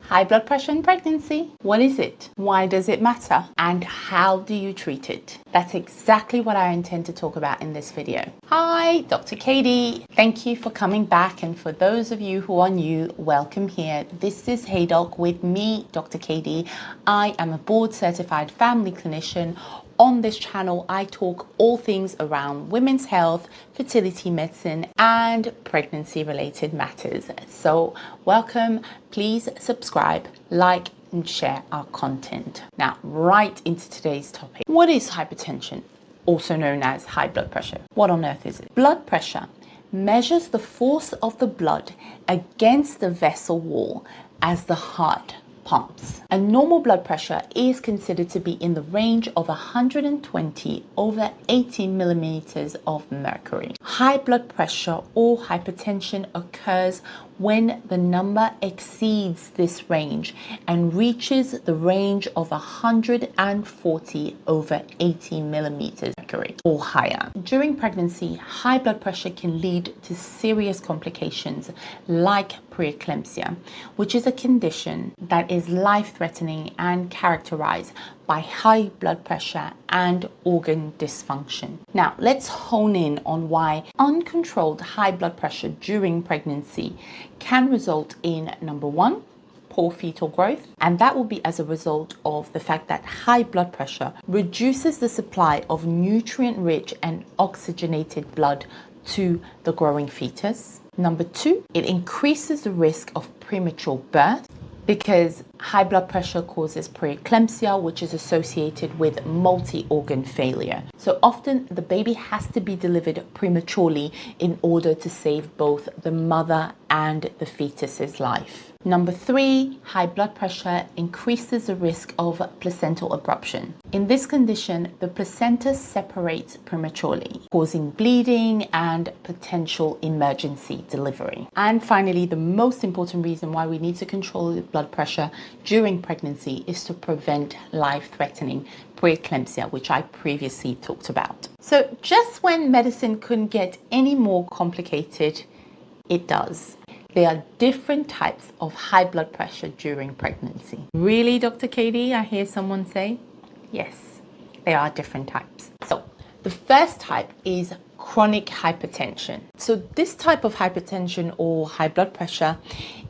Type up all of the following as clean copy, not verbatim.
High blood pressure in pregnancy. What is it? Why does it matter? And how do you treat it? That's exactly what I intend to talk about in this video. Hi, Dr. Kady. Thank you for coming back. And for those of you who are new, welcome here. This is Hey Doc with me, Dr. Kady. I am a board certified family clinician. On this channel, I talk all things around women's health, fertility medicine, and pregnancy related matters. So welcome, please subscribe, like, and share our content. Now, right into today's topic. What is hypertension, also known as high blood pressure? What on earth is it? Blood pressure measures the force of the blood against the vessel wall as the heart pumps. A normal blood pressure is considered to be in the range of 120 over 80 millimeters of mercury. High blood pressure or hypertension occurs when the number exceeds this range and reaches the range of 140 over 80 millimeters mercury or higher. During pregnancy, high blood pressure can lead to serious complications like preeclampsia, which is a condition that is life-threatening and characterized by high blood pressure and organ dysfunction. Now, let's hone in on why uncontrolled high blood pressure during pregnancy can result in, number one, poor fetal growth, and that will be as a result of the fact that high blood pressure reduces the supply of nutrient-rich and oxygenated blood to the growing fetus. Number two, it increases the risk of premature birth because high blood pressure causes preeclampsia, which is associated with multi-organ failure. So often the baby has to be delivered prematurely in order to save both the mother and the fetus's life. Number three, high blood pressure increases the risk of placental abruption. In this condition, the placenta separates prematurely, causing bleeding and potential emergency delivery. And finally, the most important reason why we need to control the blood pressure during pregnancy is to prevent life-threatening preeclampsia, which I previously talked about. So just when medicine couldn't get any more complicated, it does. There are different types of high blood pressure during pregnancy. Really, Dr. Kady? I hear someone say. Yes, there are different types. So the first type is chronic hypertension. So this type of hypertension or high blood pressure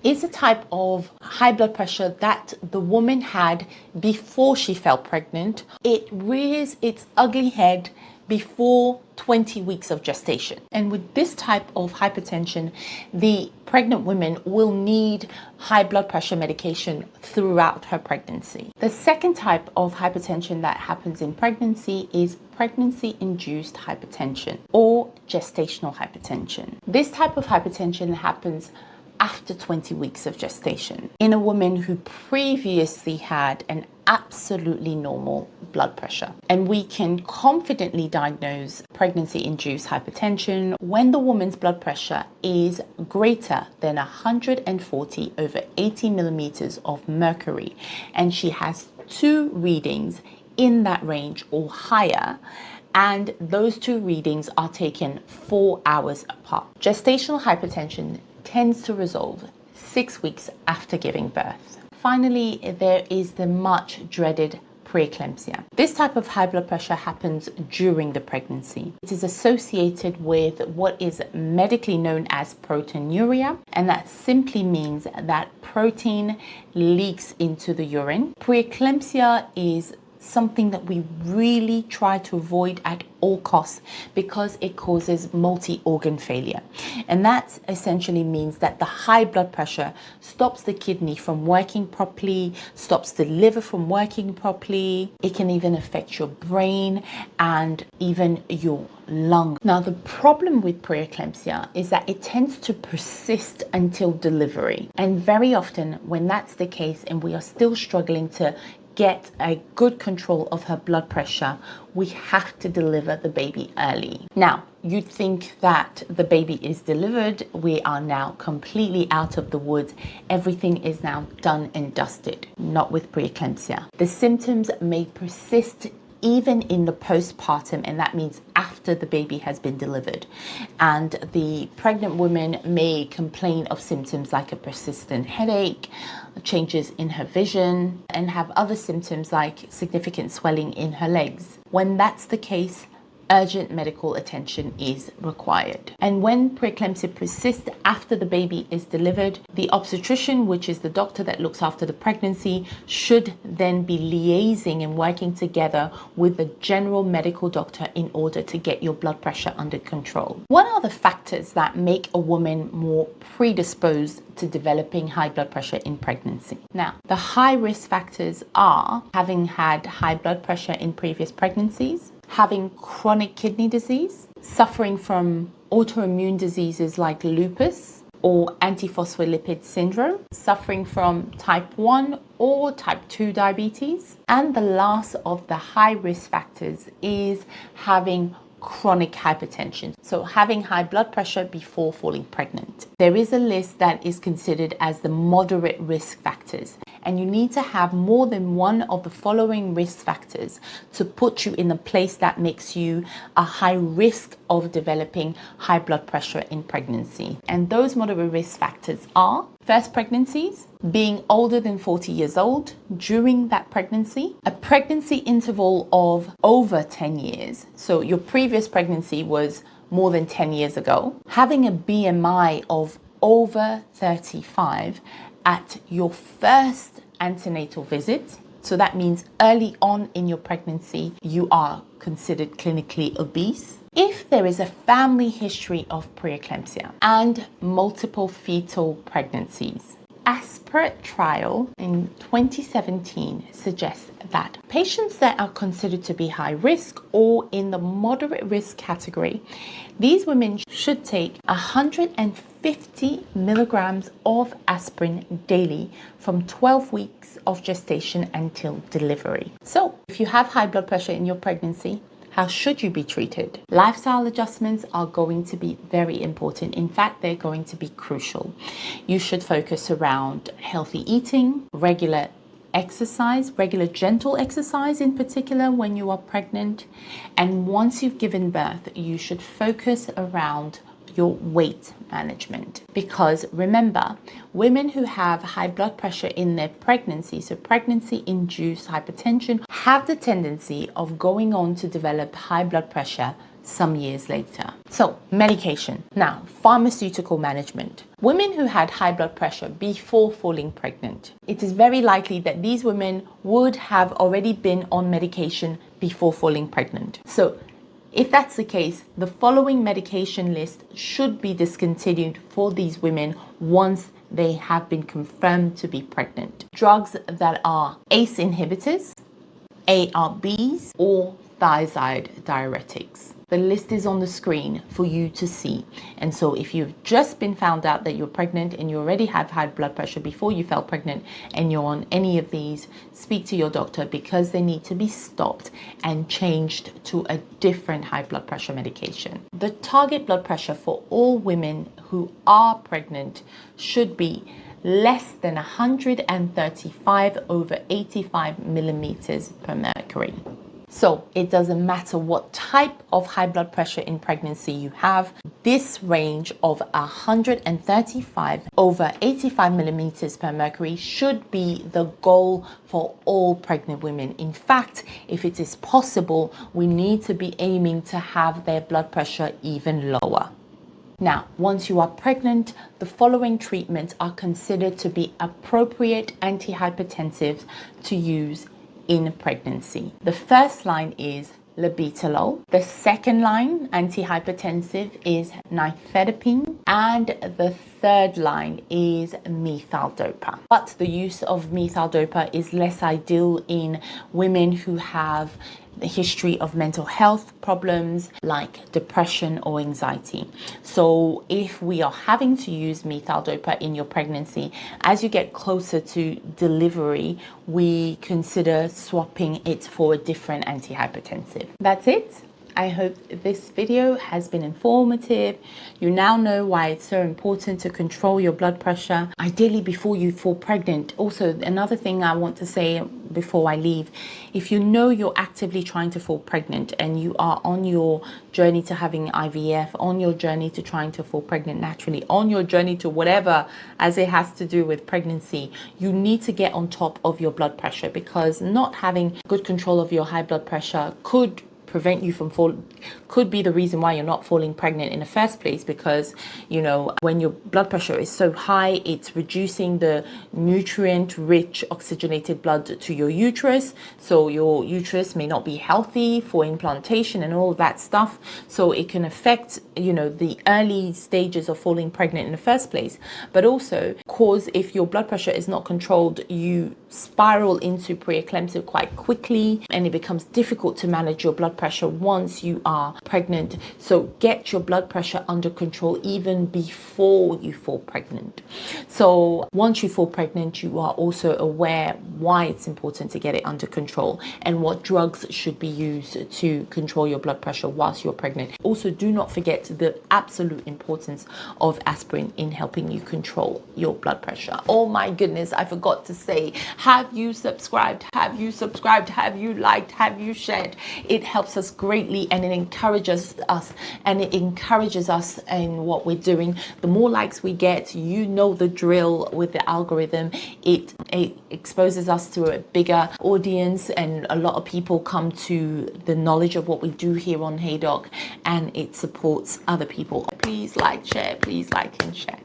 is a type of high blood pressure that the woman had before she fell pregnant. It rears its ugly head before 20 weeks of gestation. And with this type of hypertension, the pregnant woman will need high blood pressure medication throughout her pregnancy. The second type of hypertension that happens in pregnancy is pregnancy-induced hypertension or gestational hypertension. This type of hypertension happens after 20 weeks of gestation in a woman who previously had an absolutely normal blood pressure. And we can confidently diagnose pregnancy-induced hypertension when the woman's blood pressure is greater than 140 over 80 millimeters of mercury and she has two readings in that range or higher, and those two readings are taken 4 hours apart. Gestational hypertension tends to resolve 6 weeks after giving birth. Finally, there is the much dreaded preeclampsia. This type of high blood pressure happens during the pregnancy. It is associated with what is medically known as proteinuria, and that simply means that protein leaks into the urine. Preeclampsia is something that we really try to avoid at all costs because it causes multi-organ failure. And that essentially means that the high blood pressure stops the kidney from working properly, stops the liver from working properly. It can even affect your brain and even your lung. Now, the problem with preeclampsia is that it tends to persist until delivery. And very often when that's the case and we are still struggling to get a good control of her blood pressure, we have to deliver the baby early. Now, you'd think that the baby is delivered, we are now completely out of the woods, everything is now done and dusted. Not with preeclampsia. The symptoms may persist even in the postpartum, and that means after the baby has been delivered. And the pregnant woman may complain of symptoms like a persistent headache, changes in her vision, and have other symptoms like significant swelling in her legs. When that's the case, urgent medical attention is required. And when preeclampsia persists after the baby is delivered, the obstetrician, which is the doctor that looks after the pregnancy, should then be liaising and working together with the general medical doctor in order to get your blood pressure under control. What are the factors that make a woman more predisposed to developing high blood pressure in pregnancy? Now, the high risk factors are having had high blood pressure in previous pregnancies, having chronic kidney disease, suffering from autoimmune diseases like lupus or antiphospholipid syndrome, suffering from type 1 or type 2 diabetes. And the last of the high risk factors is having chronic hypertension, so having high blood pressure before falling pregnant. There is a list that is considered as the moderate risk factors, and you need to have more than one of the following risk factors to put you in a place that makes you a high risk of developing high blood pressure in pregnancy. And those moderate risk factors are: first pregnancies, being older than 40 years old during that pregnancy, a pregnancy interval of over 10 years, so your previous pregnancy was more than 10 years ago, having a BMI of over 35 at your first antenatal visit. So that means early on in your pregnancy, you are considered clinically obese. If there is a family history of preeclampsia and multiple fetal pregnancies. Aspirate trial in 2017 suggests that patients that are considered to be high risk or in the moderate risk category, these women should take 150 milligrams of aspirin daily from 12 weeks of gestation until delivery. So if you have high blood pressure in your pregnancy, how should you be treated? Lifestyle adjustments are going to be very important. In fact, they're going to be crucial. You should focus around healthy eating, regular exercise, regular gentle exercise in particular when you are pregnant. And once you've given birth, you should focus around your weight management, because remember, women who have high blood pressure in their pregnancy, so pregnancy induced hypertension, have the tendency of going on to develop high blood pressure some years later. So medication. Now, pharmaceutical management. Women who had high blood pressure before falling pregnant, it is very likely that these women would have already been on medication before falling pregnant. So if that's the case, the following medication list should be discontinued for these women once they have been confirmed to be pregnant. Drugs that are ACE inhibitors, ARBs, or thiazide diuretics. The list is on the screen for you to see. And so if you've just been found out that you're pregnant and you already have high blood pressure before you fell pregnant and you're on any of these, speak to your doctor, because they need to be stopped and changed to a different high blood pressure medication. The target blood pressure for all women who are pregnant should be less than 135/85 millimeters per mercury. So it doesn't matter what type of high blood pressure in pregnancy you have, this range of 135/85 millimeters per mercury should be the goal for all pregnant women. In fact, if it is possible, we need to be aiming to have their blood pressure even lower. Now, once you are pregnant, the following treatments are considered to be appropriate antihypertensives to use in pregnancy. The first line is labetalol. The second line antihypertensive is nifedipine. And the third line is methyl-dopa. But the use of methyl-dopa is less ideal in women who have the history of mental health problems like depression or anxiety. So if we are having to use methyl-dopa in your pregnancy, as you get closer to delivery, we consider swapping it for a different antihypertensive. That's it. I hope this video has been informative. You now know why it's so important to control your blood pressure, ideally before you fall pregnant. Also, another thing I want to say, before I leave, if you know you're actively trying to fall pregnant and you are on your journey to having IVF, on your journey to trying to fall pregnant naturally, on your journey to whatever as it has to do with pregnancy, you need to get on top of your blood pressure, because not having good control of your high blood pressure could prevent you from could be the reason why you're not falling pregnant in the first place, because you know, when your blood pressure is so high, it's reducing the nutrient rich oxygenated blood to your uterus, so your uterus may not be healthy for implantation and all that stuff, so it can affect, you know, the early stages of falling pregnant in the first place. But also cause, if your blood pressure is not controlled, you spiral into preeclampsia quite quickly, and it becomes difficult to manage your blood pressure once you are pregnant. So get your blood pressure under control even before you fall pregnant. So once you fall pregnant, you are also aware why it's important to get it under control and what drugs should be used to control your blood pressure whilst you're pregnant. Also, do not forget the absolute importance of aspirin in helping you control your blood pressure. Oh my goodness, I forgot to say, have you subscribed? Have you subscribed? Have you liked? Have you shared? It helps us greatly, and it encourages us in what we're doing. The more likes we get, you know the drill with the algorithm. It exposes us to a bigger audience, and a lot of people come to the knowledge of what we do here on Hey Doc, and it supports other people. Please like, share, please like and share.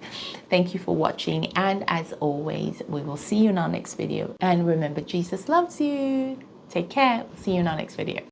Thank you for watching, and as always, we will see you in our next video. And remember, Jesus loves you. Take care. See you in our next video.